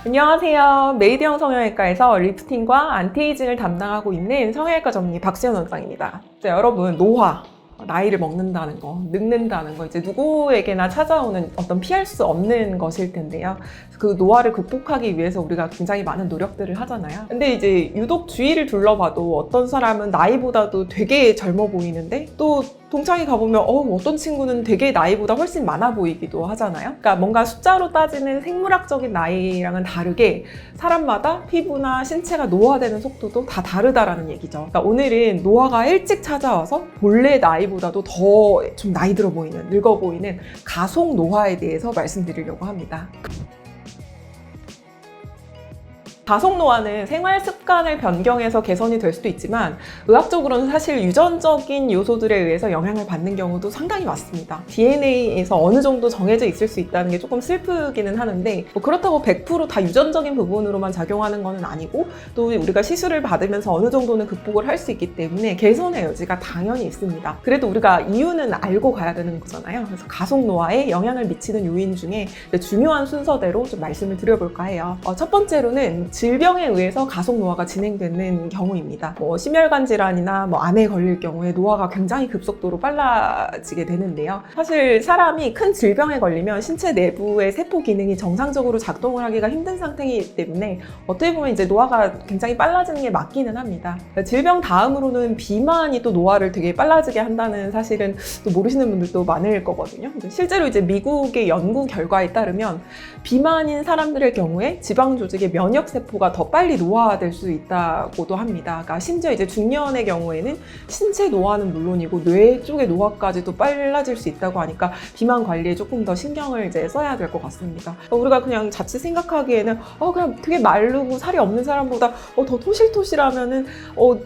안녕하세요. 메이드형 성형외과에서 리프팅과 안티에이징을 담당하고 있는 성형외과 전문의 박수현 원장입니다. 여러분, 노화, 나이를 먹는다는 거, 늙는다는 거, 이제 누구에게나 찾아오는 어떤 피할 수 없는 것일 텐데요. 그 노화를 극복하기 위해서 우리가 굉장히 많은 노력들을 하잖아요. 근데 이제 유독 주위를 둘러봐도 어떤 사람은 나이보다도 되게 젊어 보이는데 또 동창회 가보면 어떤 친구는 되게 나이보다 훨씬 많아 보이기도 하잖아요. 그러니까 뭔가 숫자로 따지는 생물학적인 나이랑은 다르게 사람마다 피부나 신체가 노화되는 속도도 다 다르다라는 얘기죠. 그러니까 오늘은 노화가 일찍 찾아와서 본래 나이보다도 더 좀 나이 들어 보이는, 늙어 보이는 가속 노화에 대해서 말씀드리려고 합니다. 가속 노화는 생활 습관을 변경해서 개선이 될 수도 있지만 의학적으로는 사실 유전적인 요소들에 의해서 영향을 받는 경우도 상당히 많습니다. DNA에서 어느 정도 정해져 있을 수 있다는 게 조금 슬프기는 하는데 그렇다고 100% 다 유전적인 부분으로만 작용하는 건 아니고 또 우리가 시술을 받으면서 어느 정도는 극복을 할 수 있기 때문에 개선의 여지가 당연히 있습니다. 그래도 우리가 이유는 알고 가야 되는 거잖아요. 그래서 가속 노화에 영향을 미치는 요인 중에 중요한 순서대로 좀 말씀을 드려볼까 해요. 첫 번째로는 질병에 의해서 가속 노화가 진행되는 경우입니다. 심혈관 질환이나 암에 걸릴 경우에 노화가 굉장히 급속도로 빨라지게 되는데요. 사실 사람이 큰 질병에 걸리면 신체 내부의 세포 기능이 정상적으로 작동을 하기가 힘든 상태이기 때문에 어떻게 보면 이제 노화가 굉장히 빨라지는 게 맞기는 합니다. 질병 다음으로는 비만이 또 노화를 되게 빨라지게 한다는 사실은 또 모르시는 분들도 많을 거거든요. 실제로 이제 미국의 연구 결과에 따르면 비만인 사람들의 경우에 지방 조직의 면역 세포가 더 빨리 노화될 수 있다고도 합니다. 그러니까 심지어 이제 중년의 경우에는 신체 노화는 물론이고 뇌 쪽의 노화까지도 빨라질 수 있다고 하니까 비만 관리에 조금 더 신경을 이제 써야 될 것 같습니다. 우리가 그냥 자칫 생각하기에는 그냥 되게 마르고 살이 없는 사람보다 더 토실토실하면은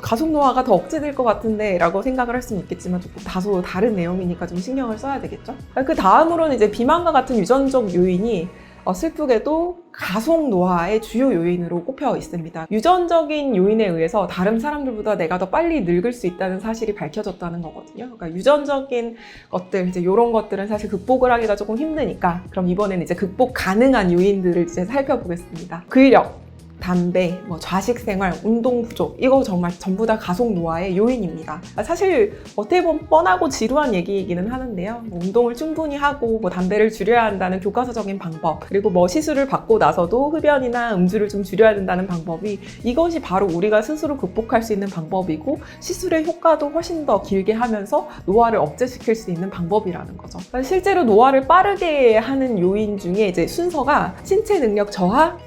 가속 노화가 더 억제될 것 같은데 라고 생각을 할 수는 있겠지만 조금 다소 다른 내용이니까 좀 신경을 써야 되겠죠. 그 다음으로는 이제 비만과 같은 유전적 요인이 슬프게도 가속 노화의 주요 요인으로 꼽혀 있습니다. 유전적인 요인에 의해서 다른 사람들보다 내가 더 빨리 늙을 수 있다는 사실이 밝혀졌다는 거거든요. 그러니까 유전적인 것들, 이제 이런 것들은 사실 극복을 하기가 조금 힘드니까 그럼 이번에는 이제 극복 가능한 요인들을 이제 살펴보겠습니다. 근력, 담배, 좌식 생활, 운동 부족, 이거 정말 전부 다 가속 노화의 요인입니다. 사실 어떻게 보면 뻔하고 지루한 얘기이기는 하는데요. 운동을 충분히 하고 담배를 줄여야 한다는 교과서적인 방법, 그리고 시술을 받고 나서도 흡연이나 음주를 좀 줄여야 된다는 방법이 이것이 바로 우리가 스스로 극복할 수 있는 방법이고 시술의 효과도 훨씬 더 길게 하면서 노화를 억제시킬 수 있는 방법이라는 거죠. 실제로 노화를 빠르게 하는 요인 중에 이제 순서가 신체 능력 저하,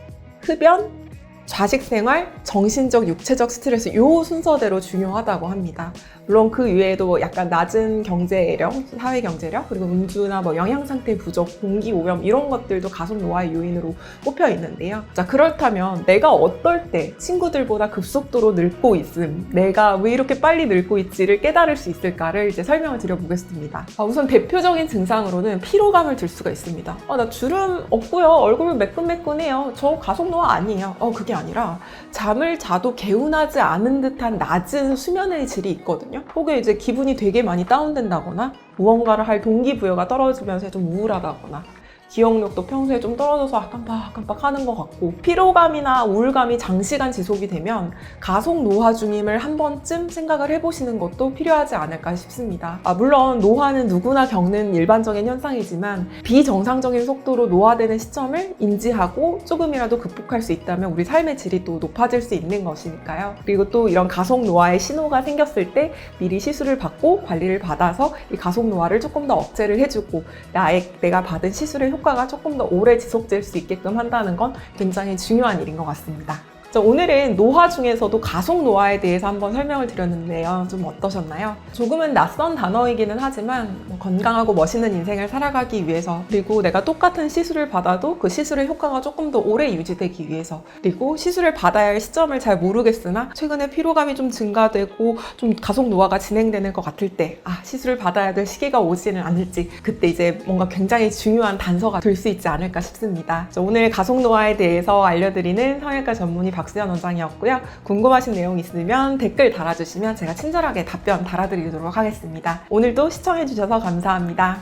흡연, 좌식 생활, 정신적, 육체적 스트레스 이 순서대로 중요하다고 합니다. 물론 그 외에도 약간 낮은 경제력, 사회 경제력, 그리고 음주나 영양 상태 부족, 공기 오염 이런 것들도 가속 노화의 요인으로 꼽혀 있는데요. 자, 그렇다면 내가 어떨 때 친구들보다 급속도로 늙고 있음, 내가 왜 이렇게 빨리 늙고 있지를 깨달을 수 있을까를 이제 설명을 드려보겠습니다. 우선 대표적인 증상으로는 피로감을 들 수가 있습니다. 나 주름 없고요, 얼굴 매끈매끈해요. 저 가속 노화 아니에요. 그게 아니라 잠을 자도 개운하지 않은 듯한 낮은 수면의 질이 있거든요. 혹은 이제 기분이 되게 많이 다운된다거나 무언가를 할 동기부여가 떨어지면서 좀 우울하다거나 기억력도 평소에 좀 떨어져서 깜빡깜빡 하는 것 같고 피로감이나 우울감이 장시간 지속이 되면 가속 노화 중임을 한 번쯤 생각을 해보시는 것도 필요하지 않을까 싶습니다. 물론 노화는 누구나 겪는 일반적인 현상이지만 비정상적인 속도로 노화되는 시점을 인지하고 조금이라도 극복할 수 있다면 우리 삶의 질이 또 높아질 수 있는 것이니까요. 그리고 또 이런 가속 노화의 신호가 생겼을 때 미리 시술을 받고 관리를 받아서 이 가속 노화를 조금 더 억제를 해주고 내가 받은 시술의 효과가 조금 더 오래 지속될 수 있게끔 한다는 건 굉장히 중요한 일인 것 같습니다. 오늘은 노화 중에서도 가속 노화에 대해서 한번 설명을 드렸는데요. 좀 어떠셨나요? 조금은 낯선 단어이기는 하지만 건강하고 멋있는 인생을 살아가기 위해서 그리고 내가 똑같은 시술을 받아도 그 시술의 효과가 조금 더 오래 유지되기 위해서 그리고 시술을 받아야 할 시점을 잘 모르겠으나 최근에 피로감이 좀 증가되고 좀 가속 노화가 진행되는 것 같을 때 시술을 받아야 될 시기가 오지는 않을지 그때 이제 뭔가 굉장히 중요한 단서가 될 수 있지 않을까 싶습니다. 오늘 가속 노화에 대해서 알려드리는 성형외과 전문의 박수현 원장이었고요. 궁금하신 내용 있으면 댓글 달아주시면 제가 친절하게 답변 달아드리도록 하겠습니다. 오늘도 시청해주셔서 감사합니다.